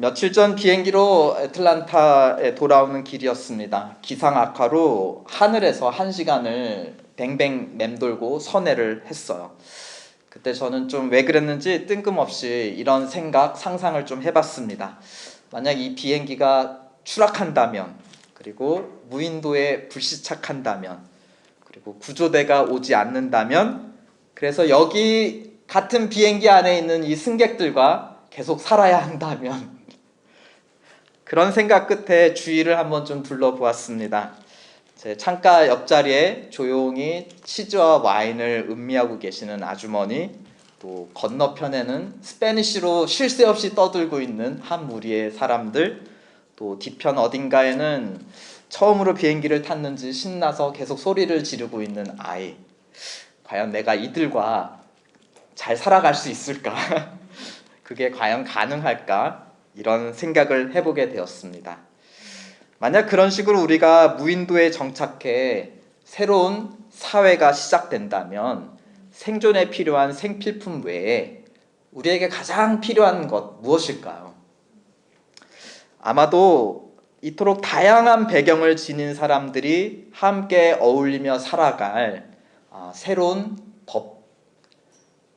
며칠 전 비행기로 애틀란타에 돌아오는 길이었습니다. 기상 악화로 하늘에서 1시간을 뱅뱅 맴돌고 선회를 했어요. 그때 저는 좀 왜 그랬는지 뜬금없이 이런 생각, 상상을 좀 해봤습니다. 만약 이 비행기가 추락한다면, 그리고 무인도에 불시착한다면, 그리고 구조대가 오지 않는다면, 그래서 여기 같은 비행기 안에 있는 이 승객들과 계속 살아야 한다면, 그런 생각 끝에 주위를 한번 좀 둘러보았습니다. 제 창가 옆자리에 조용히 치즈와 와인을 음미하고 계시는 아주머니, 또 건너편에는 스페니쉬로 쉴 새 없이 떠들고 있는 한 무리의 사람들, 또 뒤편 어딘가에는 처음으로 비행기를 탔는지 신나서 계속 소리를 지르고 있는 아이. 과연 내가 이들과 잘 살아갈 수 있을까? 그게 과연 가능할까? 이런 생각을 해보게 되었습니다. 만약 그런 식으로 우리가 무인도에 정착해 새로운 사회가 시작된다면 생존에 필요한 생필품 외에 우리에게 가장 필요한 것 무엇일까요? 아마도 이토록 다양한 배경을 지닌 사람들이 함께 어울리며 살아갈 새로운 법,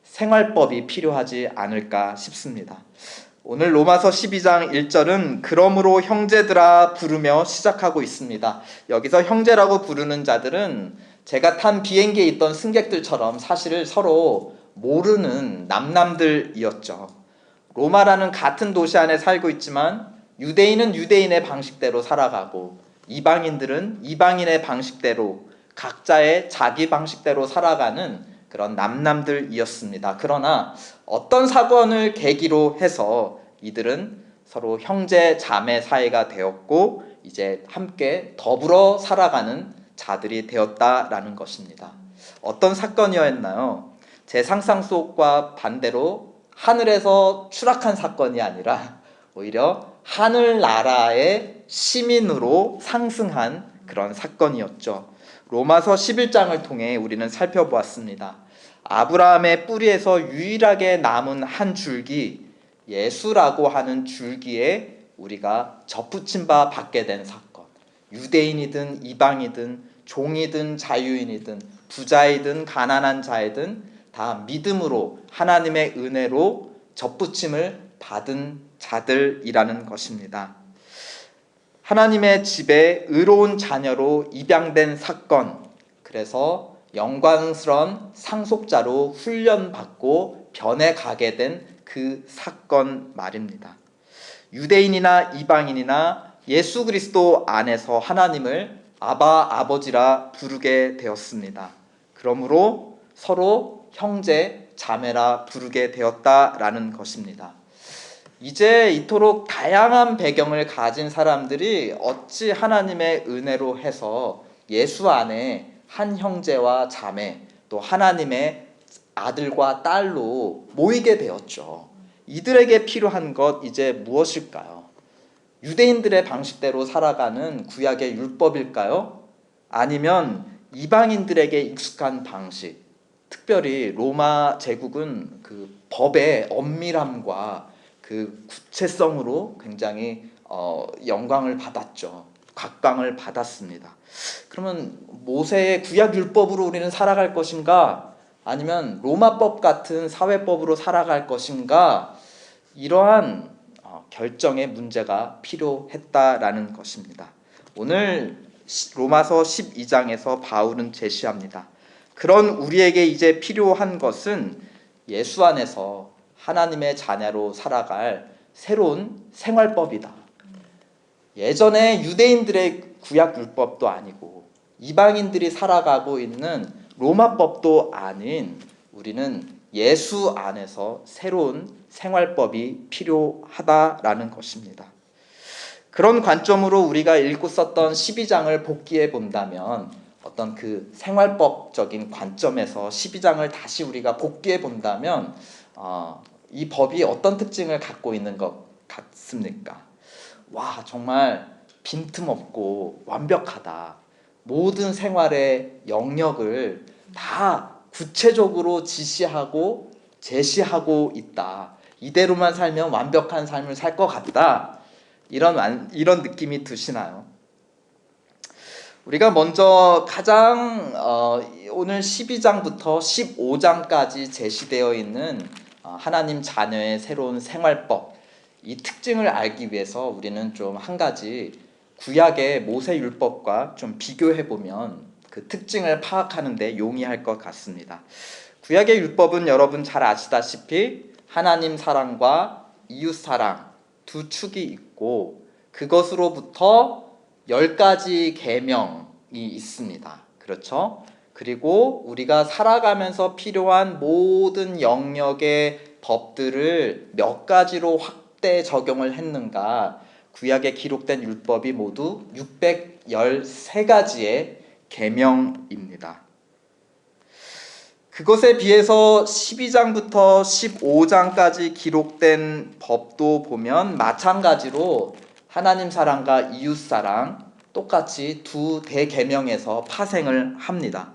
생활법이 필요하지 않을까 싶습니다. 오늘 로마서 12장 1절은 그러므로 형제들아 부르며 시작하고 있습니다. 여기서 형제라고 부르는 자들은 제가 탄 비행기에 있던 승객들처럼 사실 서로 모르는 남남들이었죠. 로마라는 같은 도시 안에 살고 있지만 유대인은 유대인의 방식대로 살아가고 이방인들은 이방인의 방식대로 각자의 자기 방식대로 살아가는 그런 남남들이었습니다. 그러나 어떤 사건을 계기로 해서 이들은 서로 형제 자매 사이가 되었고 이제 함께 더불어 살아가는 자들이 되었다라는 것입니다. 어떤 사건이었나요? 제 상상 속과 반대로 하늘에서 추락한 사건이 아니라 오히려 하늘나라의 시민으로 상승한 그런 사건이었죠. 로마서 11장을 통해 우리는 살펴보았습니다. 아브라함의 뿌리에서 유일하게 남은 한 줄기, 예수라고 하는 줄기에 우리가 접붙임 바 받게 된 사건. 유대인이든 이방이든 종이든 자유인이든 부자이든 가난한 자이든 다 믿음으로 하나님의 은혜로 접붙임을 받은 자들이라는 것입니다. 하나님의 집에 의로운 자녀로 입양된 사건, 그래서 영광스러운 상속자로 훈련받고 변해가게 된 그 사건 말입니다. 유대인이나 이방인이나 예수 그리스도 안에서 하나님을 아바 아버지라 부르게 되었습니다. 그러므로 서로 형제 자매라 부르게 되었다라는 것입니다. 이제 이토록 다양한 배경을 가진 사람들이 어찌 하나님의 은혜로 해서 예수 안에 한 형제와 자매, 또 하나님의 아들과 딸로 모이게 되었죠. 이들에게 필요한 것 이제 무엇일까요? 유대인들의 방식대로 살아가는 구약의 율법일까요? 아니면 이방인들에게 익숙한 방식, 특별히 로마 제국은 그 법의 엄밀함과 그 구체성으로 굉장히 영광을 받았죠. 각광을 받았습니다. 그러면 모세의 구약 율법으로 우리는 살아갈 것인가? 아니면 로마법 같은 사회법으로 살아갈 것인가? 이러한 결정의 문제가 필요했다라는 것입니다. 오늘 로마서 12장에서 바울은 제시합니다. 그런 우리에게 이제 필요한 것은 예수 안에서 하나님의 자녀로 살아갈 새로운 생활법이다. 예전에 유대인들의 구약 율법도 아니고 이방인들이 살아가고 있는 로마법도 아닌 우리는 예수 안에서 새로운 생활법이 필요하다라는 것입니다. 그런 관점으로 우리가 읽고 썼던 12장을 복기해 본다면 어떤 그 생활법적인 관점에서 12장을 다시 우리가 복기해 본다면 이 법이 어떤 특징을 갖고 있는 것 같습니까? 와, 정말 빈틈없고 완벽하다. 모든 생활의 영역을 다 구체적으로 지시하고 제시하고 있다. 이대로만 살면 완벽한 삶을 살 것 같다. 이런 느낌이 드시나요? 우리가 먼저 가장 오늘 12장부터 15장까지 제시되어 있는 하나님 자녀의 새로운 생활법, 이 특징을 알기 위해서 우리는 좀 한 가지 구약의 모세율법과 좀 비교해 보면 그 특징을 파악하는 데 용이할 것 같습니다. 구약의 율법은 여러분 잘 아시다시피 하나님 사랑과 이웃 사랑 두 축이 있고 그것으로부터 10가지 계명이 있습니다. 그렇죠? 그리고 우리가 살아가면서 필요한 모든 영역의 법들을 몇 가지로 확대 적용을 했는가? 구약에 기록된 율법이 모두 613가지의 계명입니다. 그것에 비해서 12장부터 15장까지 기록된 법도 보면 마찬가지로 하나님 사랑과 이웃 사랑 똑같이 두 대계명에서 파생을 합니다.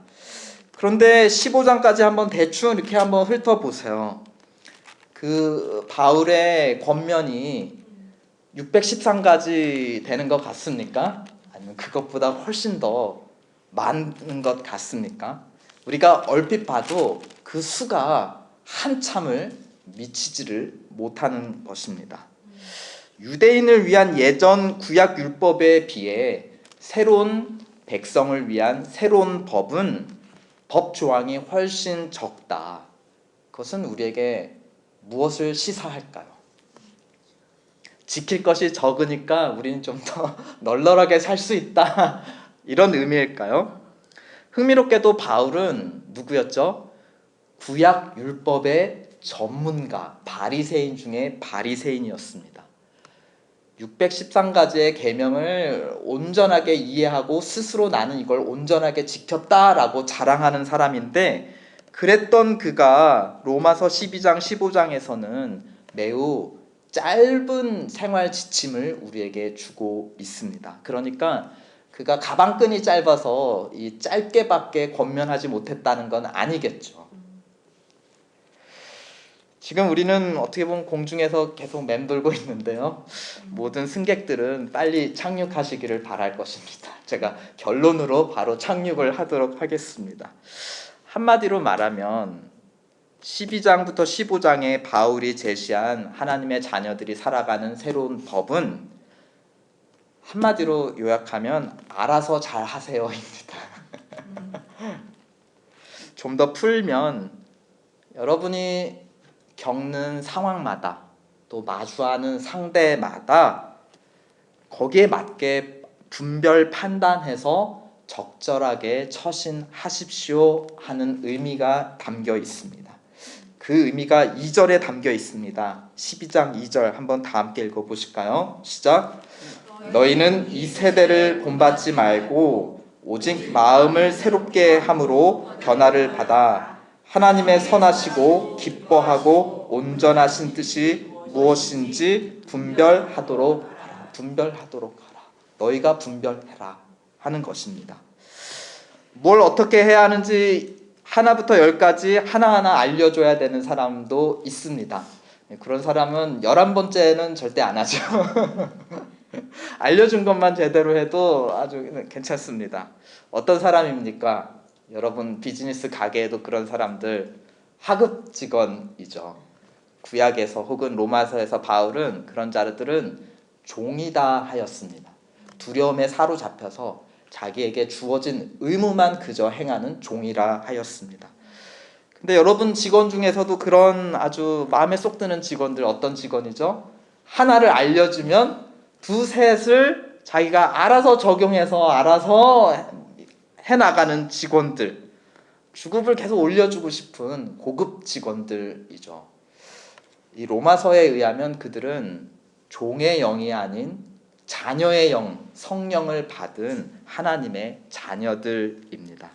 그런데 15장까지 한번 대충 이렇게 한번 훑어보세요. 그 바울의 권면이 613가지 되는 것 같습니까? 아니면 그것보다 훨씬 더 많은 것 같습니까? 우리가 얼핏 봐도 그 수가 한참을 미치지를 못하는 것입니다. 유대인을 위한 예전 구약 율법에 비해 새로운 백성을 위한 새로운 법은 법 조항이 훨씬 적다. 그것은 우리에게 무엇을 시사할까요? 지킬 것이 적으니까 우리는 좀 더 널널하게 살 수 있다. 이런 의미일까요? 흥미롭게도 바울은 누구였죠? 구약 율법의 전문가, 바리새인 중에 바리새인이었습니다. 613가지의 계명을 온전하게 이해하고 스스로 나는 이걸 온전하게 지켰다라고 자랑하는 사람인데, 그랬던 그가 로마서 12장 15장에서는 매우 짧은 생활 지침을 우리에게 주고 있습니다. 그러니까 그가 가방끈이 짧아서 이 짧게밖에 권면하지 못했다는 건 아니겠죠. 지금 우리는 어떻게 보면 공중에서 계속 맴돌고 있는데요. 모든 승객들은 빨리 착륙하시기를 바랄 것입니다. 제가 결론으로 바로 착륙을 하도록 하겠습니다. 한마디로 말하면 12장부터 15장에 바울이 제시한 하나님의 자녀들이 살아가는 새로운 법은 한마디로 요약하면 알아서 잘 하세요입니다. 좀 더 풀면 여러분이 겪는 상황마다 또 마주하는 상대마다 거기에 맞게 분별 판단해서 적절하게 처신하십시오 하는 의미가 담겨 있습니다. 그 의미가 2절에 담겨 있습니다. 12장 2절 한번 다 함께 읽어보실까요? 시작! 너희는 이 세대를 본받지 말고 오직 마음을 새롭게 함으로 변화를 받아 하나님의 선하시고 기뻐하고 온전하신 뜻이 무엇인지 분별하도록 하라. 분별하도록 하라. 너희가 분별해라 하는 것입니다. 뭘 어떻게 해야 하는지 하나부터 열까지 하나하나 알려줘야 되는 사람도 있습니다. 그런 사람은 11번째는 절대 안 하죠. 알려준 것만 제대로 해도 아주 괜찮습니다. 어떤 사람입니까? 여러분 비즈니스 가게에도 그런 사람들 하급 직원이죠. 구약에서 혹은 로마서에서 바울은 그런 자들은 종이다 하였습니다. 두려움에 사로잡혀서 자기에게 주어진 의무만 그저 행하는 종이라 하였습니다. 근데 여러분 직원 중에서도 그런 아주 마음에 쏙 드는 직원들 어떤 직원이죠? 하나를 알려주면 두셋을 자기가 알아서 적용해서 알아서 해나가는 직원들, 주급을 계속 올려주고 싶은 고급 직원들이죠. 이 로마서에 의하면 그들은 종의 영이 아닌 자녀의 영, 성령을 받은 하나님의 자녀들입니다.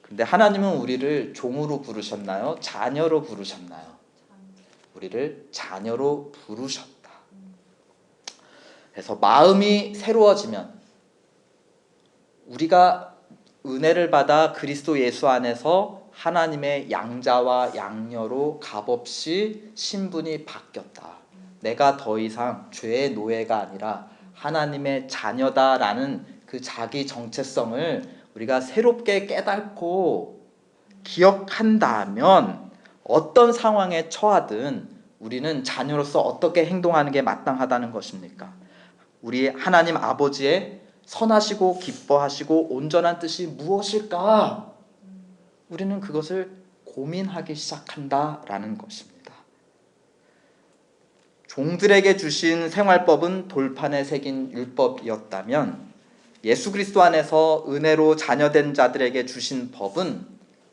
근데 하나님은 우리를 종으로 부르셨나요? 자녀로 부르셨나요? 우리를 자녀로 부르셨다. 그래서 마음이 새로워지면 우리가 은혜를 받아 그리스도 예수 안에서 하나님의 양자와 양녀로 값없이 신분이 바뀌었다. 내가 더 이상 죄의 노예가 아니라 하나님의 자녀다라는 그 자기 정체성을 우리가 새롭게 깨닫고 기억한다면 어떤 상황에 처하든 우리는 자녀로서 어떻게 행동하는 게 마땅하다는 것입니까? 우리 하나님 아버지의 선하시고 기뻐하시고 온전한 뜻이 무엇일까? 우리는 그것을 고민하기 시작한다라는 것입니다. 종들에게 주신 생활법은 돌판에 새긴 율법이었다면 예수 그리스도 안에서 은혜로 자녀된 자들에게 주신 법은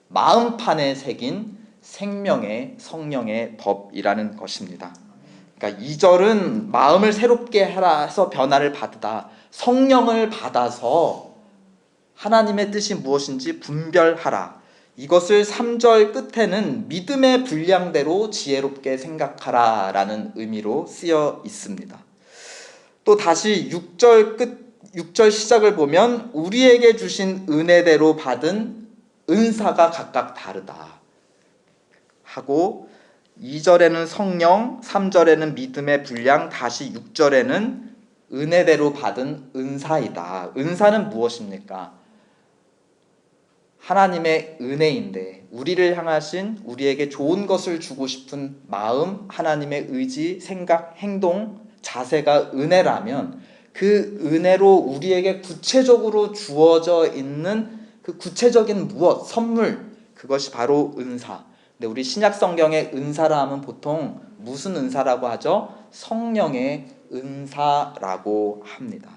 마음판에 새긴 생명의 성령의 법이라는 것입니다. 그러니까 2절은 마음을 새롭게 하라 해서 변화를 받으다, 성령을 받아서 하나님의 뜻이 무엇인지 분별하라. 이것을 3절 끝에는 믿음의 분량대로 지혜롭게 생각하라 라는 의미로 쓰여 있습니다. 또 다시 6절 시작을 보면 우리에게 주신 은혜대로 받은 은사가 각각 다르다 하고 2절에는 성령, 3절에는 믿음의 분량, 다시 6절에는 은혜대로 받은 은사이다. 은사는 무엇입니까? 하나님의 은혜인데 우리를 향하신, 우리에게 좋은 것을 주고 싶은 마음, 하나님의 의지, 생각, 행동, 자세가 은혜라면 그 은혜로 우리에게 구체적으로 주어져 있는 그 구체적인 무엇, 선물, 그것이 바로 은사. 근데 우리 신약 성경의 은사라 하면 보통 무슨 은사라고 하죠? 성령의 은사라고 합니다.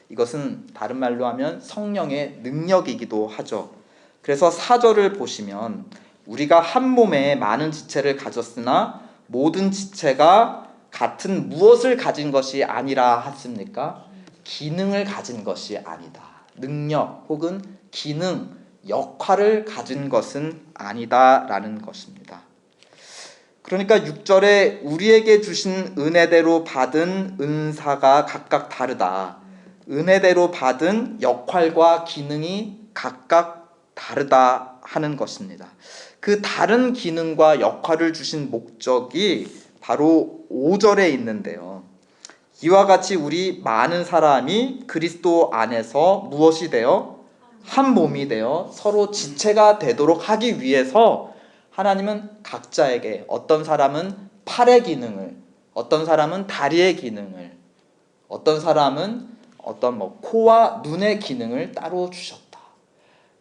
이것은 다른 말로 하면 성령의 능력이기도 하죠. 그래서 4절을 보시면 우리가 한 몸에 많은 지체를 가졌으나 모든 지체가 같은 무엇을 가진 것이 아니라 하십니까? 기능을 가진 것이 아니다. 능력 혹은 기능, 역할을 가진 것은 아니다라는 것입니다. 그러니까 6절에 우리에게 주신 은혜대로 받은 은사가 각각 다르다. 은혜대로 받은 역할과 기능이 각각 다르다 하는 것입니다. 그 다른 기능과 역할을 주신 목적이 바로 5절에 있는데요. 이와 같이 우리 많은 사람이 그리스도 안에서 무엇이 되어 한 몸이 되어 서로 지체가 되도록 하기 위해서 하나님은 각자에게, 어떤 사람은 팔의 기능을, 어떤 사람은 다리의 기능을, 어떤 사람은 코와 눈의 기능을 따로 주셨다.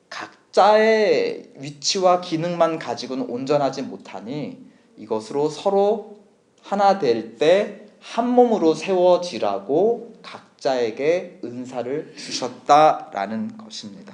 각자의 위치와 기능만 가지고는 온전하지 못하니 이것으로 서로 하나 될 때 한 몸으로 세워지라고 각자에게 은사를 주셨다라는 것입니다.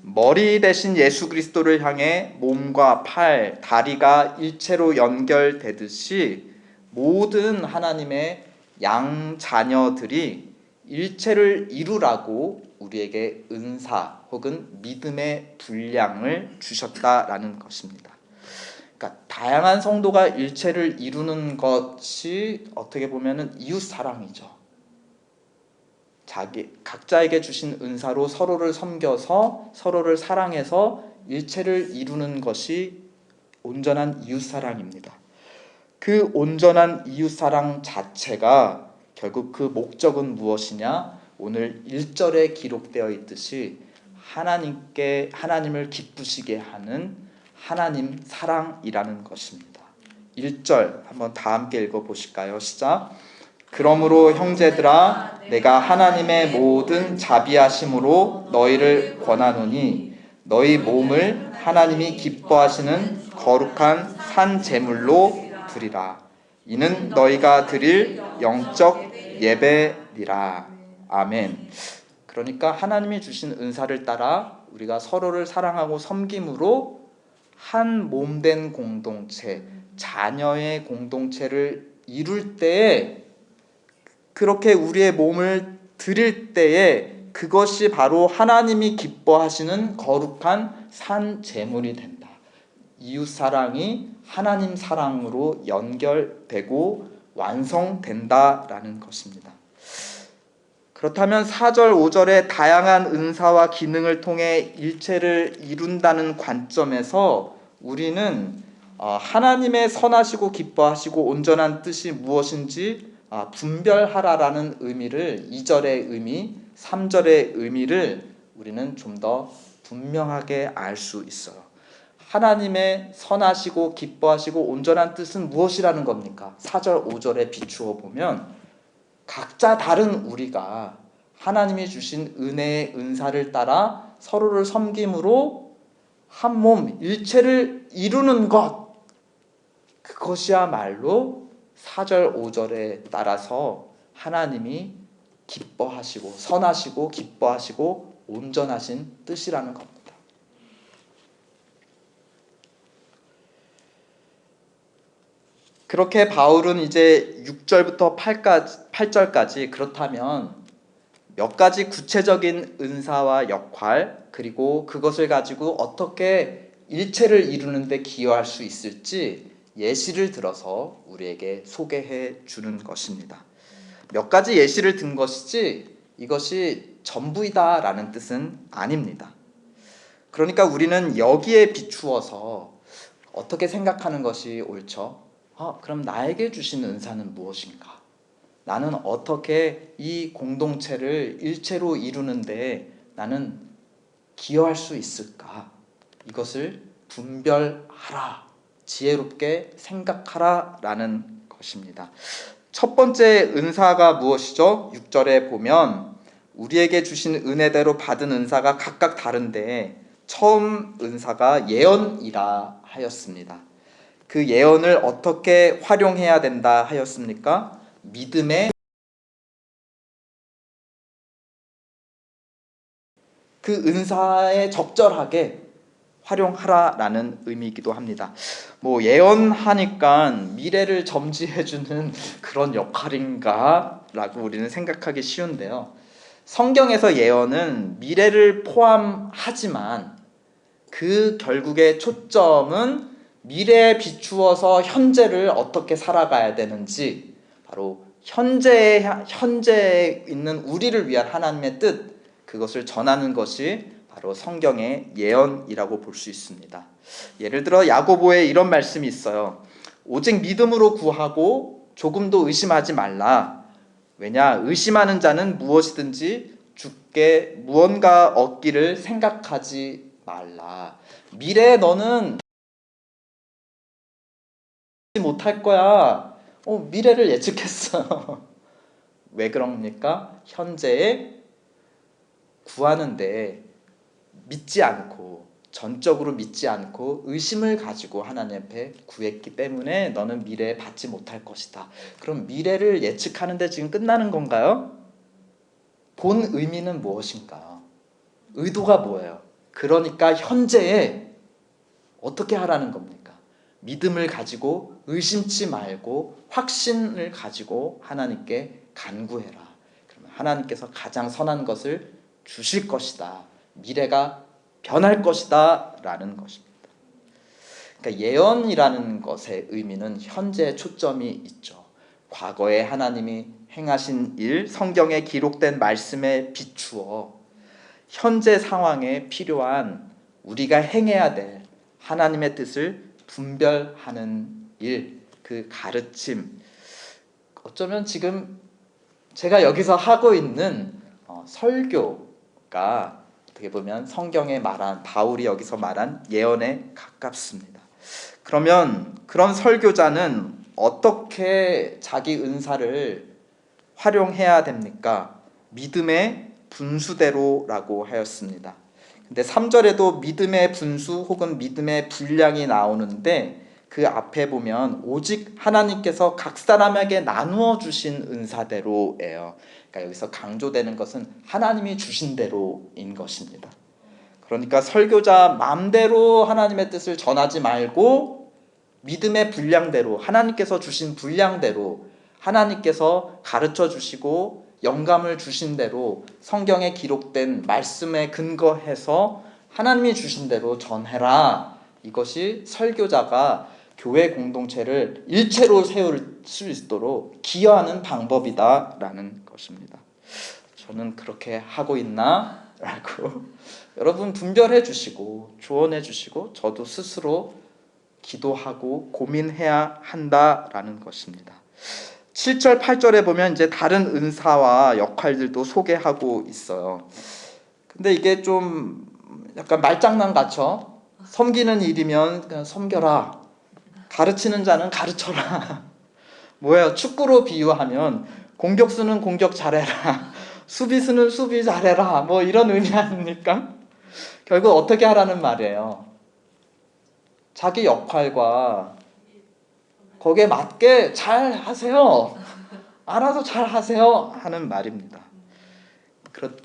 머리 대신 예수 그리스도를 향해 몸과 팔, 다리가 일체로 연결되듯이 모든 하나님의 양 자녀들이 일체를 이루라고 우리에게 은사 혹은 믿음의 분량을 주셨다라는 것입니다. 그러니까 다양한 성도가 일체를 이루는 것이 어떻게 보면은 이웃 사랑이죠. 각자에게 주신 은사로 서로를 섬겨서 서로를 사랑해서 일체를 이루는 것이 온전한 이웃 사랑입니다. 그 온전한 이웃 사랑 자체가 결국 그 목적은 무엇이냐? 오늘 1절에 기록되어 있듯이 하나님을 기쁘시게 하는 하나님 사랑이라는 것입니다. 1절 한번 다 함께 읽어보실까요? 시작. 그러므로 형제들아 내가 하나님의 모든 자비하심으로 너희를 권하노니 너희 몸을 하나님이 기뻐하시는 거룩한 산 제물로 드리라. 이는 너희가 드릴 영적 예배니라. 아멘. 그러니까 하나님이 주신 은사를 따라 우리가 서로를 사랑하고 섬김으로 한 몸된 공동체, 자녀의 공동체를 이룰 때에, 그렇게 우리의 몸을 드릴 때에 그것이 바로 하나님이 기뻐하시는 거룩한 산 제물이 된다. 이웃 사랑이 하나님 사랑으로 연결되고 완성된다라는 것입니다. 그렇다면 4절, 5절의 다양한 은사와 기능을 통해 일체를 이룬다는 관점에서 우리는 하나님의 선하시고 기뻐하시고 온전한 뜻이 무엇인지 분별하라라는 의미를 2절의 의미, 3절의 의미를 우리는 좀 더 분명하게 알 수 있어요. 하나님의 선하시고 기뻐하시고 온전한 뜻은 무엇이라는 겁니까? 4절, 5절에 비추어 보면 각자 다른 우리가 하나님이 주신 은혜의 은사를 따라 서로를 섬김으로 한 몸 일체를 이루는 것, 그것이야말로 4절, 5절에 따라서 하나님이 기뻐하시고 선하시고 기뻐하시고 온전하신 뜻이라는 겁니다. 그렇게 바울은 이제 6절부터 8절까지 그렇다면 몇 가지 구체적인 은사와 역할, 그리고 그것을 가지고 어떻게 일체를 이루는 데 기여할 수 있을지 예시를 들어서 우리에게 소개해 주는 것입니다. 몇 가지 예시를 든 것이지 이것이 전부이다라는 뜻은 아닙니다. 그러니까 우리는 여기에 비추어서 어떻게 생각하는 것이 옳죠? 그럼 나에게 주신 은사는 무엇인가? 나는 어떻게 이 공동체를 일체로 이루는데 나는 기여할 수 있을까? 이것을 분별하라, 지혜롭게 생각하라 라는 것입니다. 첫 번째 은사가 무엇이죠? 6절에 보면 우리에게 주신 은혜대로 받은 은사가 각각 다른데 처음 은사가 예언이라 하였습니다. 그 예언을 어떻게 활용해야 된다 하였습니까? 믿음의 그 은사에 적절하게 활용하라라는 의미이기도 합니다. 예언하니까 미래를 점지해주는 그런 역할인가? 라고 우리는 생각하기 쉬운데요. 성경에서 예언은 미래를 포함하지만 그 결국의 초점은 미래에 비추어서 현재를 어떻게 살아가야 되는지, 바로 현재에 있는 우리를 위한 하나님의 뜻, 그것을 전하는 것이 바로 성경의 예언이라고 볼 수 있습니다. 예를 들어 야고보에 이런 말씀이 있어요. 오직 믿음으로 구하고 조금도 의심하지 말라. 왜냐 의심하는 자는 무엇이든지 주께 무언가 얻기를 생각하지 말라. 미래에 너는 못할 거야. 미래를 예측했어. 왜 그럽니까? 현재에 구하는데 믿지 않고, 전적으로 믿지 않고 의심을 가지고 하나님 앞에 구했기 때문에 너는 미래에 받지 못할 것이다. 그럼 미래를 예측하는데 지금 끝나는 건가요? 본 의미는 무엇인가? 의도가 뭐예요? 그러니까 현재에 어떻게 하라는 겁니까? 믿음을 가지고 의심치 말고 확신을 가지고 하나님께 간구해라. 그러면 하나님께서 가장 선한 것을 주실 것이다. 미래가 변할 것이다 라는 것입니다. 그러니까 예언이라는 것의 의미는 현재에 초점이 있죠. 과거에 하나님이 행하신 일, 성경에 기록된 말씀에 비추어 현재 상황에 필요한 우리가 행해야 될 하나님의 뜻을 분별하는 일, 그 가르침, 어쩌면 지금 제가 여기서 하고 있는 설교가 어떻게 보면 성경에 말한, 바울이 여기서 말한 예언에 가깝습니다. 그러면 그런 설교자는 어떻게 자기 은사를 활용해야 됩니까? 믿음의 분수대로라고 하였습니다. 근데 3절에도 믿음의 분수 혹은 믿음의 분량이 나오는데 그 앞에 보면 오직 하나님께서 각 사람에게 나누어 주신 은사대로예요. 그러니까 여기서 강조되는 것은 하나님이 주신 대로인 것입니다. 그러니까 설교자 마음대로 하나님의 뜻을 전하지 말고 믿음의 분량대로, 하나님께서 주신 분량대로, 하나님께서 가르쳐 주시고 영감을 주신 대로 성경에 기록된 말씀에 근거해서 하나님이 주신 대로 전해라. 이것이 설교자가 교회 공동체를 일체로 세울 수 있도록 기여하는 방법이다라는 것입니다. 저는 그렇게 하고 있나? 라고 여러분 분별해 주시고 조언해 주시고 저도 스스로 기도하고 고민해야 한다라는 것입니다. 7절, 8절에 보면 이제 다른 은사와 역할들도 소개하고 있어요. 근데 이게 좀 약간 말장난 같죠? 섬기는 일이면 그냥 섬겨라. 가르치는 자는 가르쳐라. 뭐예요? 축구로 비유하면 공격수는 공격 잘해라. 수비수는 수비 잘해라. 뭐 이런 의미 아닙니까? 결국 어떻게 하라는 말이에요. 자기 역할과 거기에 맞게 잘 하세요. 알아서 잘 하세요. 하는 말입니다.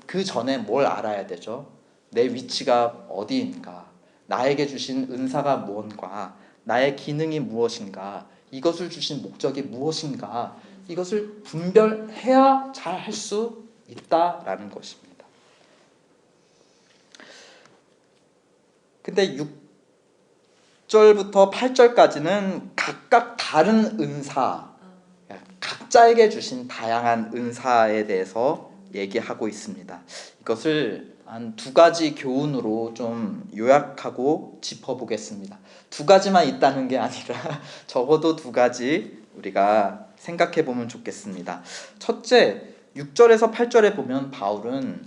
그 전에 뭘 알아야 되죠? 내 위치가 어디인가? 나에게 주신 은사가 무엇인가? 나의 기능이 무엇인가? 이것을 주신 목적이 무엇인가? 이것을 분별해야 잘 할 수 있다라는 것입니다. 근데 6절부터 8절까지는 각각 다른 은사, 각자에게 주신 다양한 은사에 대해서 얘기하고 있습니다. 이것을 한 두 가지 교훈으로 좀 요약하고 짚어보겠습니다. 두 가지만 있다는 게 아니라 적어도 두 가지 우리가 생각해 보면 좋겠습니다. 첫째, 6절에서 8절에 보면 바울은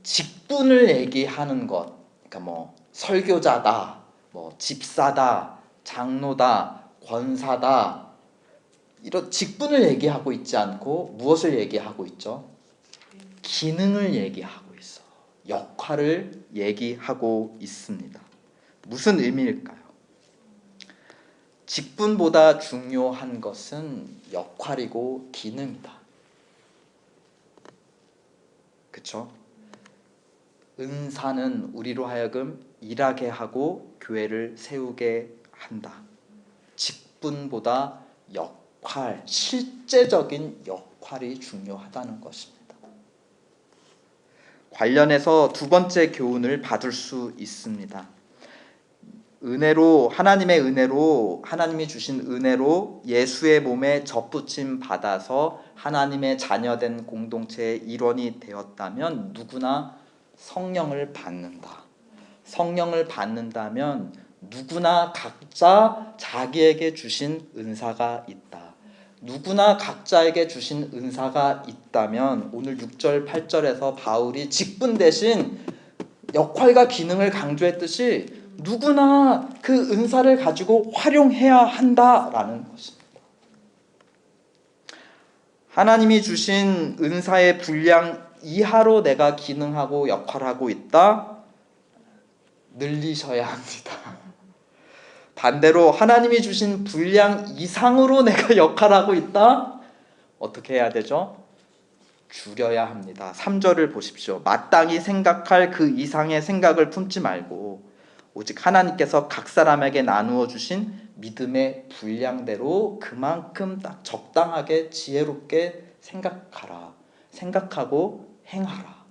직분을 얘기하는 것, 그러니까 뭐 설교자다, 뭐 집사다, 장로다, 권사다, 이런 직분을 얘기하고 있지 않고 무엇을 얘기하고 있죠? 기능을 얘기하고 있어. 역할을 얘기하고 있습니다. 무슨 의미일까요? 직분보다 중요한 것은 역할이고 기능이다. 그쵸? 은사는 우리로 하여금 일하게 하고 교회를 세우게 한다. 직분보다 역할, 실제적인 역할이 중요하다는 것입니다. 관련해서 두 번째 교훈을 받을 수 있습니다. 은혜로, 하나님의 은혜로, 하나님이 주신 은혜로 예수의 몸에 접붙임 받아서 하나님의 자녀된 공동체의 일원이 되었다면 누구나 성령을 받는다. 성령을 받는다면 누구나 각자 자기에게 주신 은사가 있다. 누구나 각자에게 주신 은사가 있다면 오늘 6절, 8절에서 바울이 직분 대신 역할과 기능을 강조했듯이 누구나 그 은사를 가지고 활용해야 한다라는 것입니다. 하나님이 주신 은사의 분량 이하로 내가 기능하고 역할하고 있다? 늘리셔야 합니다. 반대로 하나님이 주신 분량 이상으로 내가 역할하고 있다? 어떻게 해야 되죠? 줄여야 합니다. 3절을 보십시오. 마땅히 생각할 그 이상의 생각을 품지 말고 오직 하나님께서 각 사람에게 나누어 주신 믿음의 분량대로 그만큼 딱 적당하게 지혜롭게 생각하라. 생각하고 행하라.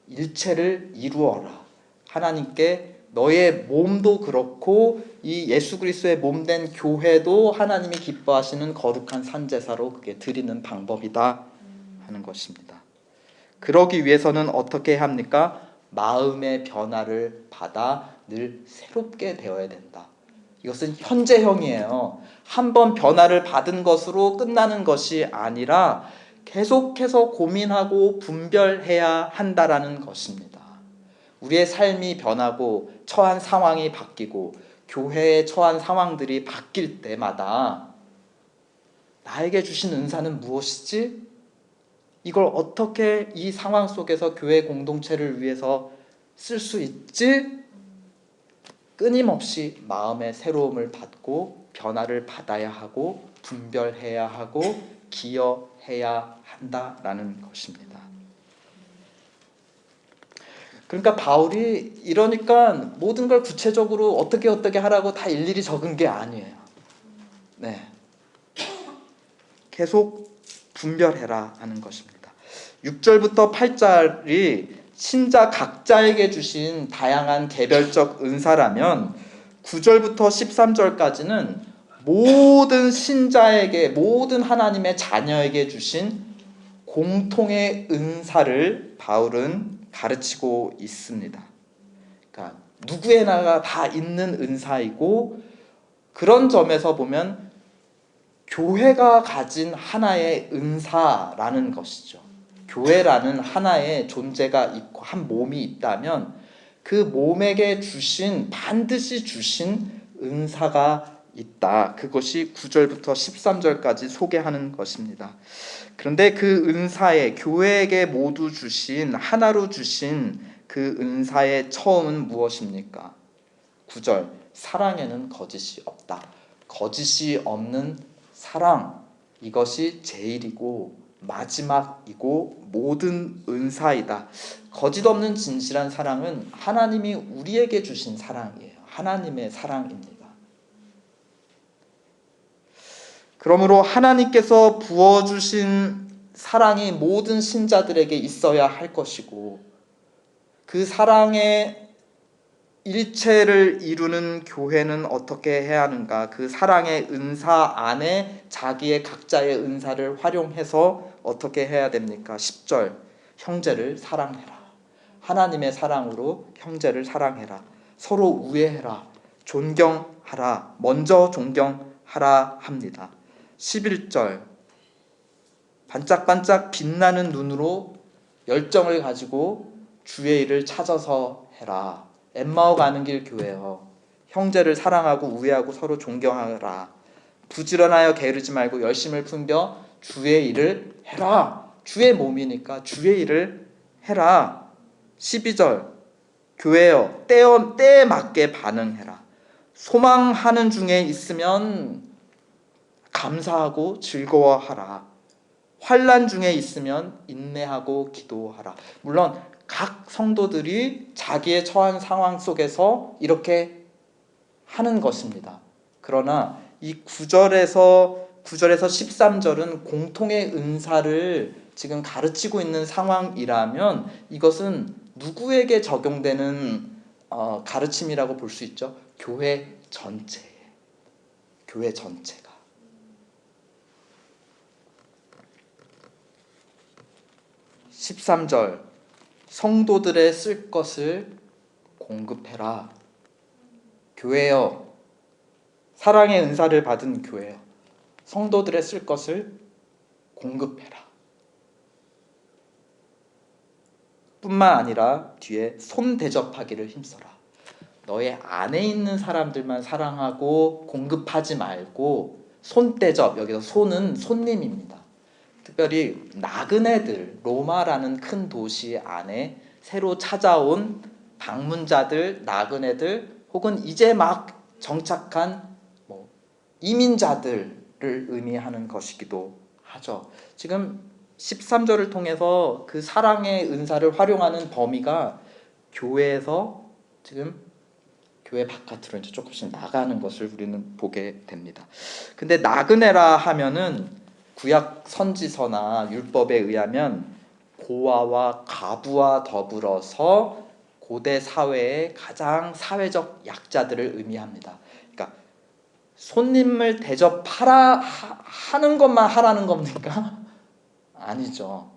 일체를 이루어라. 하나님께 너의 몸도 그렇고 이 예수 그리스도의 몸된 교회도 하나님이 기뻐하시는 거룩한 산제사로 그게 드리는 방법이다 하는 것입니다. 그러기 위해서는 어떻게 합니까? 마음의 변화를 받아 늘 새롭게 되어야 된다. 이것은 현재형이에요. 한번 변화를 받은 것으로 끝나는 것이 아니라 계속해서 고민하고 분별해야 한다라는 것입니다. 우리의 삶이 변하고 처한 상황이 바뀌고 교회에 처한 상황들이 바뀔 때마다 나에게 주신 은사는 무엇이지? 이걸 어떻게 이 상황 속에서 교회 공동체를 위해서 쓸 수 있지? 끊임없이 마음의 새로움을 받고 변화를 받아야 하고 분별해야 하고 기여해야 한다라는 것입니다. 그러니까 바울이 이러니까 모든 걸 구체적으로 어떻게 하라고 다 일일이 적은 게 아니에요. 네. 계속 분별해라 하는 것입니다. 6절부터 8절이 신자 각자에게 주신 다양한 개별적 은사라면 9절부터 13절까지는 모든 신자에게, 모든 하나님의 자녀에게 주신 공통의 은사를 바울은 가르치고 있습니다. 그러니까 누구에나 다 있는 은사이고, 그런 점에서 보면 교회가 가진 하나의 은사라는 것이죠. 교회라는 하나의 존재가 있고 한 몸이 있다면 그 몸에게 반드시 주신 은사가 있다. 그것이 9절부터 13절까지 소개하는 것입니다. 그런데 그 은사에, 교회에게 모두 주신, 하나로 주신 그 은사의 처음은 무엇입니까? 9절, 사랑에는 거짓이 없다. 거짓이 없는 사랑, 이것이 제일이고 마지막이고 모든 은사이다. 거짓 없는 진실한 사랑은 하나님이 우리에게 주신 사랑이에요. 하나님의 사랑입니다. 그러므로 하나님께서 부어주신 사랑이 모든 신자들에게 있어야 할 것이고, 그 사랑의 일체를 이루는 교회는 어떻게 해야 하는가? 그 사랑의 은사 안에 자기의 각자의 은사를 활용해서 어떻게 해야 됩니까? 10절, 형제를 사랑해라. 하나님의 사랑으로 형제를 사랑해라. 서로 우애해라. 존경하라. 먼저 존경하라 합니다. 11절, 반짝반짝 빛나는 눈으로 열정을 가지고 주의 일을 찾아서 해라. 엠마오 가는 길 교회여, 형제를 사랑하고 우애하고 서로 존경하라. 부지런하여 게으르지 말고 열심을 품겨 주의 일을 해라. 주의 몸이니까 주의 일을 해라. 12절, 교회여, 때에 맞게 반응해라. 소망하는 중에 있으면 감사하고 즐거워하라. 환난 중에 있으면 인내하고 기도하라. 물론 각 성도들이 자기의 처한 상황 속에서 이렇게 하는 것입니다. 그러나 이 9절에서 13절은 공통의 은사를 지금 가르치고 있는 상황이라면 이것은 누구에게 적용되는 가르침이라고 볼 수 있죠? 교회 전체가. 13절, 성도들의 쓸 것을 공급해라. 교회여, 사랑의 은사를 받은 교회여, 성도들의 쓸 것을 공급해라. 뿐만 아니라 뒤에 손 대접하기를 힘써라. 너의 안에 있는 사람들만 사랑하고 공급하지 말고 손 대접, 여기서 손은 손님입니다. 특별히 나그네들, 로마라는 큰 도시 안에 새로 찾아온 방문자들, 나그네들, 혹은 이제 막 정착한 이민자들을 의미하는 것이기도 하죠. 지금 13절을 통해서 그 사랑의 은사를 활용하는 범위가 교회에서 지금 교회 바깥으로 이제 조금씩 나가는 것을 우리는 보게 됩니다. 근데 나그네라 하면은 구약 선지서나 율법에 의하면 고아와 가부와 더불어서 고대 사회의 가장 사회적 약자들을 의미합니다. 그러니까 손님을 하는 것만 하라는 겁니까? 아니죠.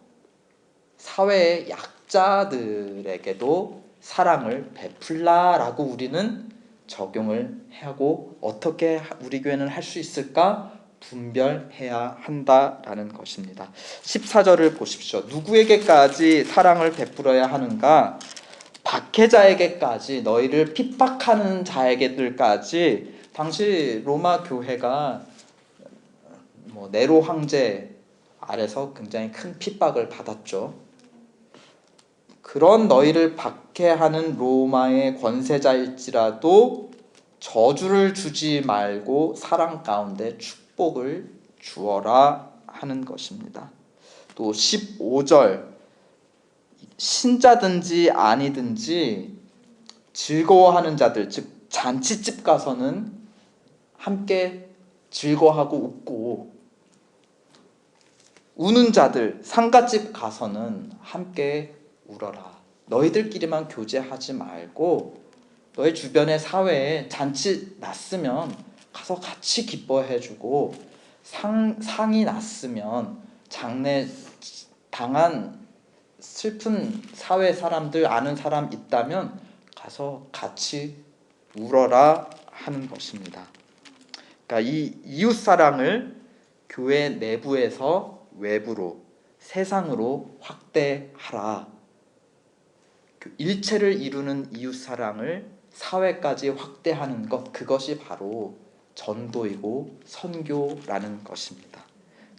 사회의 약자들에게도 사랑을 베풀라라고 우리는 적용을 하고, 어떻게 우리 교회는 할 수 있을까? 분별해야 한다라는 것입니다. 14절을 보십시오. 누구에게까지 사랑을 베풀어야 하는가? 박해자에게까지, 너희를 핍박하는 자에게들까지. 당시 로마 교회가 네로 황제 아래서 굉장히 큰 핍박을 받았죠. 그런 너희를 박해하는 로마의 권세자일지라도 저주를 주지 말고 사랑 가운데 축복을 주어라 하는 것입니다. 또 15절, 신자든지 아니든지 즐거워하는 자들, 즉 잔치집 가서는 함께 즐거워하고 웃고, 우는 자들, 상가집 가서는 함께 울어라. 너희들끼리만 교제하지 말고 너희 주변의 사회에 잔치 났으면 가서 같이 기뻐해주고, 상이 났으면 장례 당한 슬픈 사회 사람들, 아는 사람 있다면 가서 같이 울어라 하는 것입니다. 그러니까 이 이웃 사랑을 교회 내부에서 외부로, 세상으로 확대하라. 일체를 이루는 이웃 사랑을 사회까지 확대하는 것, 그것이 바로 전도이고 선교라는 것입니다.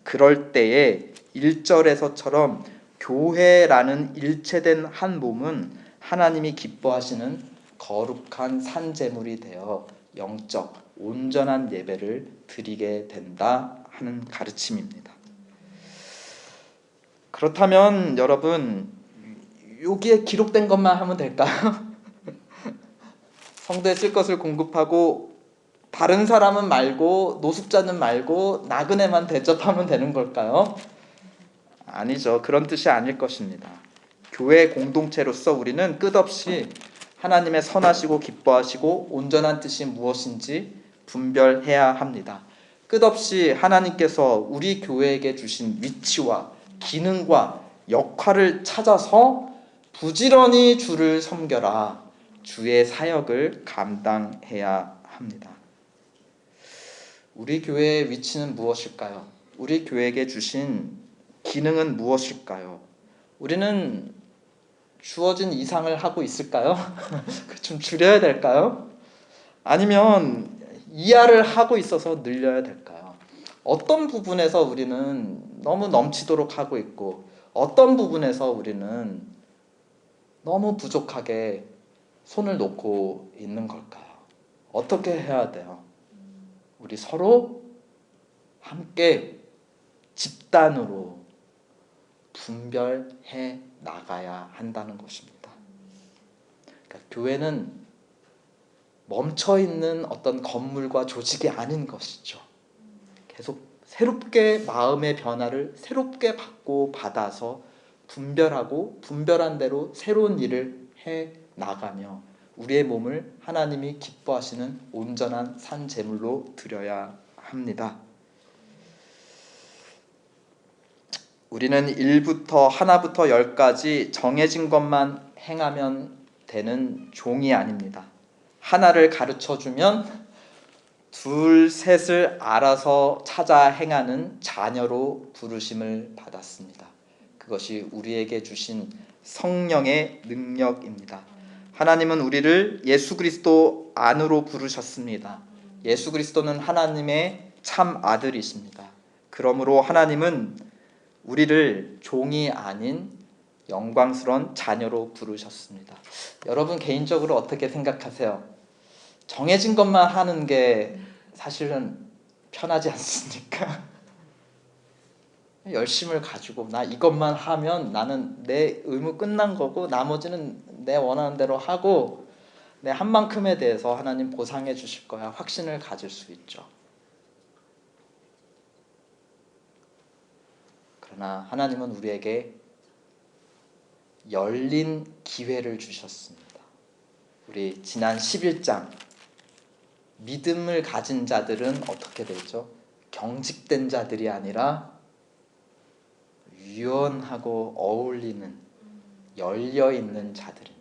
그럴 때에 1절에서처럼 교회라는 일체된 한 몸은 하나님이 기뻐하시는 거룩한 산제물이 되어 영적 온전한 예배를 드리게 된다 하는 가르침입니다. 그렇다면 여러분, 여기에 기록된 것만 하면 될까요? 성도에 쓸 것을 공급하고 다른 사람은 말고, 노숙자는 말고 나그네만 대접하면 되는 걸까요? 아니죠. 그런 뜻이 아닐 것입니다. 교회 공동체로서 우리는 끝없이 하나님의 선하시고 기뻐하시고 온전한 뜻이 무엇인지 분별해야 합니다. 끝없이 하나님께서 우리 교회에게 주신 위치와 기능과 역할을 찾아서 부지런히 주를 섬겨라, 주의 사역을 감당해야 합니다. 우리 교회의 위치는 무엇일까요? 우리 교회에게 주신 기능은 무엇일까요? 우리는 주어진 이상을 하고 있을까요? 좀 줄여야 될까요? 아니면 이하를 하고 있어서 늘려야 될까요? 어떤 부분에서 우리는 너무 넘치도록 하고 있고 어떤 부분에서 우리는 너무 부족하게 손을 놓고 있는 걸까요? 어떻게 해야 돼요? 우리 서로 함께 집단으로 분별해 나가야 한다는 것입니다. 그러니까 교회는 멈춰있는 어떤 건물과 조직이 아닌 것이죠. 계속 새롭게 마음의 변화를 새롭게 받고 받아서 분별하고 분별한 대로 새로운 일을 해 나가며 우리의 몸을 하나님이 기뻐하시는 온전한 산 제물로 드려야 합니다. 우리는 1부터 하나부터 10까지 정해진 것만 행하면 되는 종이 아닙니다. 하나를 가르쳐주면 둘, 셋을 알아서 찾아 행하는 자녀로 부르심을 받았습니다. 그것이 우리에게 주신 성령의 능력입니다. 하나님은 우리를 예수 그리스도 안으로 부르셨습니다. 예수 그리스도는 하나님의 참 아들이십니다. 그러므로 하나님은 우리를 종이 아닌 영광스러운 자녀로 부르셨습니다. 여러분 개인적으로 어떻게 생각하세요? 정해진 것만 하는 게 사실은 편하지 않습니까? 열심을 가지고 나 이것만 하면 나는 내 의무 끝난 거고 나머지는 내 원하는 대로 하고 내 한 만큼에 대해서 하나님 보상해 주실 거야, 확신을 가질 수 있죠. 그러나 하나님은 우리에게 열린 기회를 주셨습니다. 우리 지난 11장 믿음을 가진 자들은 어떻게 되죠? 경직된 자들이 아니라 유연하고 어울리는 열려있는 자들입니다.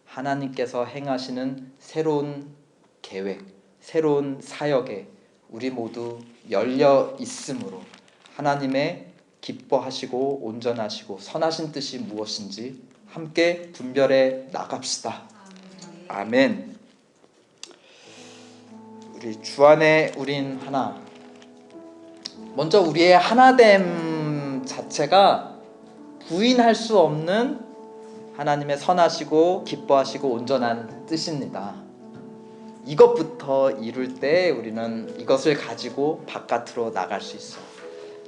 하나님께서 행하시는 새로운 계획, 새로운 사역에 우리 모두 열려 있으므로 하나님의 기뻐하시고 온전하시고 선하신 뜻이 무엇인지 함께 분별해 나갑시다. 아멘. 우리 주 안에 우린 하나. 먼저 우리의 하나됨 자체가 부인할 수 없는 하나님의 선하시고 기뻐하시고 온전한 뜻입니다. 이것부터 이룰 때 우리는 이것을 가지고 바깥으로 나갈 수 있어요.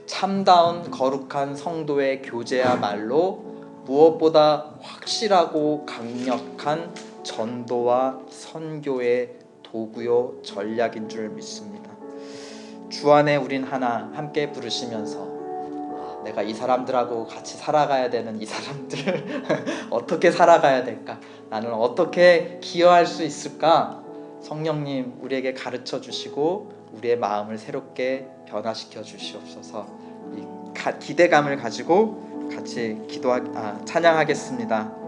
참다운 거룩한 성도의 교제야말로 무엇보다 확실하고 강력한 전도와 선교의 도구요 전략인 줄 믿습니다. 주 안에 우린 하나 함께 부르시면서 내가 이 사람들하고 같이 살아가야 되는 이 사람들을 어떻게 살아가야 될까? 나는 어떻게 기여할 수 있을까? 성령님 우리에게 가르쳐 주시고 우리의 마음을 새롭게 변화시켜 주시옵소서. 이 기대감을 가지고 같이 찬양하겠습니다.